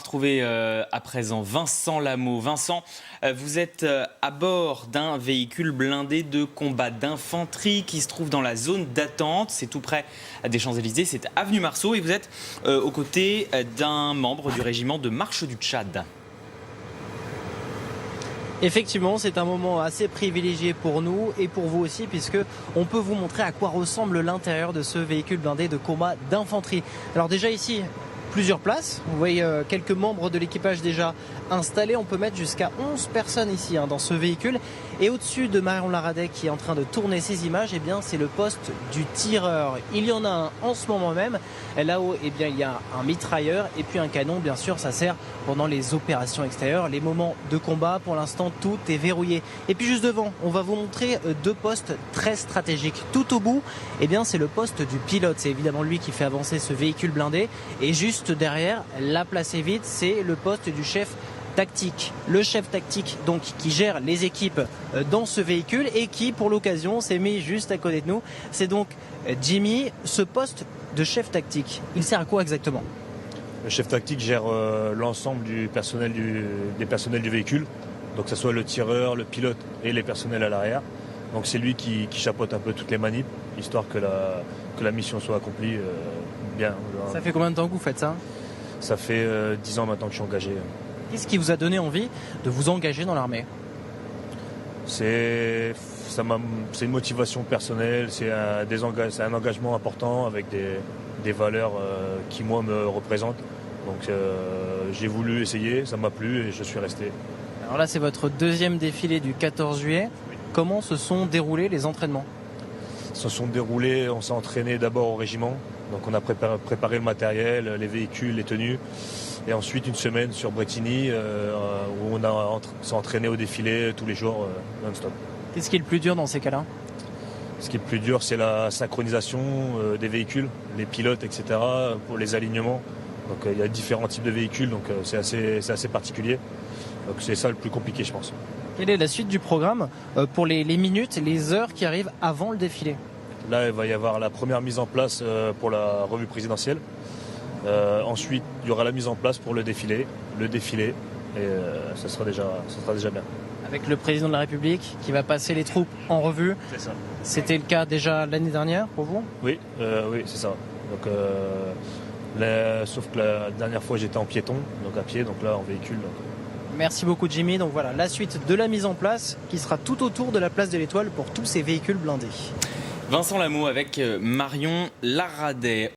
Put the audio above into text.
retrouver à présent Vincent Lameau. Vincent, vous êtes à bord d'un véhicule blindé de combat d'infanterie qui se trouve dans la zone d'attente. C'est tout près des Champs-Élysées, c'est avenue Marceau et vous êtes aux côtés d'un membre du régiment de marche du Tchad. Effectivement, c'est un moment assez privilégié pour nous et pour vous aussi, puisque on peut vous montrer à quoi ressemble l'intérieur de ce véhicule blindé de combat d'infanterie. Alors déjà ici, plusieurs places. Vous voyez quelques membres de l'équipage déjà installés. On peut mettre jusqu'à 11 personnes ici dans ce véhicule. Et au-dessus de Marion Laradec qui est en train de tourner ces images, eh bien, c'est le poste du tireur. Il y en a un en ce moment même. Là-haut, eh bien, il y a un mitrailleur et puis un canon. Bien sûr, ça sert pendant les opérations extérieures. Les moments de combat, pour l'instant, tout est verrouillé. Et puis juste devant, on va vous montrer deux postes très stratégiques. Tout au bout, eh bien, c'est le poste du pilote. C'est évidemment lui qui fait avancer ce véhicule blindé. Et juste derrière, la place est vide, c'est le poste du chef tactique. Le chef tactique donc qui gère les équipes dans ce véhicule et qui pour l'occasion s'est mis juste à côté de nous. C'est donc Jimmy. Ce poste de chef tactique, il sert à quoi exactement? Le chef tactique gère l'ensemble du personnel des personnels du véhicule, donc que ce soit le tireur, le pilote et les personnels à l'arrière. Donc c'est lui qui chapeaute un peu toutes les manips, histoire que la mission soit accomplie bien. Ça fait combien de temps que vous faites ça? Ça fait 10 ans maintenant que je suis engagé. Qu'est-ce qui vous a donné envie de vous engager dans l'armée? C'est une motivation personnelle, c'est un engagement important avec des valeurs qui moi me représentent. Donc j'ai voulu essayer, ça m'a plu et je suis resté. Alors là c'est votre deuxième défilé du 14 juillet. Oui. Comment se sont déroulés les entraînements? Se sont déroulés, on s'est entraîné d'abord au régiment. Donc on a préparé le matériel, les véhicules, les tenues. Et ensuite une semaine sur Bretigny où on s'est entraîné au défilé tous les jours non-stop. Qu'est-ce qui est le plus dur dans ces cas-là? Ce qui est le plus dur, c'est la synchronisation des véhicules, les pilotes, etc. pour les alignements. Donc il y a différents types de véhicules, donc c'est assez particulier. Donc c'est ça le plus compliqué, je pense. Quelle est la suite du programme pour les minutes, les heures qui arrivent avant le défilé? Là, il va y avoir la première mise en place pour la revue présidentielle. Ensuite, il y aura la mise en place pour le défilé, et ça sera déjà bien. Avec le président de la République qui va passer les troupes en revue. C'est ça. C'était le cas déjà l'année dernière pour vous? Oui, c'est ça. Donc, sauf que la dernière fois j'étais en piéton, donc à pied, donc là en véhicule. Donc. Merci beaucoup Jimmy. Donc voilà, la suite de la mise en place qui sera tout autour de la place de l'Étoile pour tous ces véhicules blindés. Vincent Lameau avec Marion Laradec.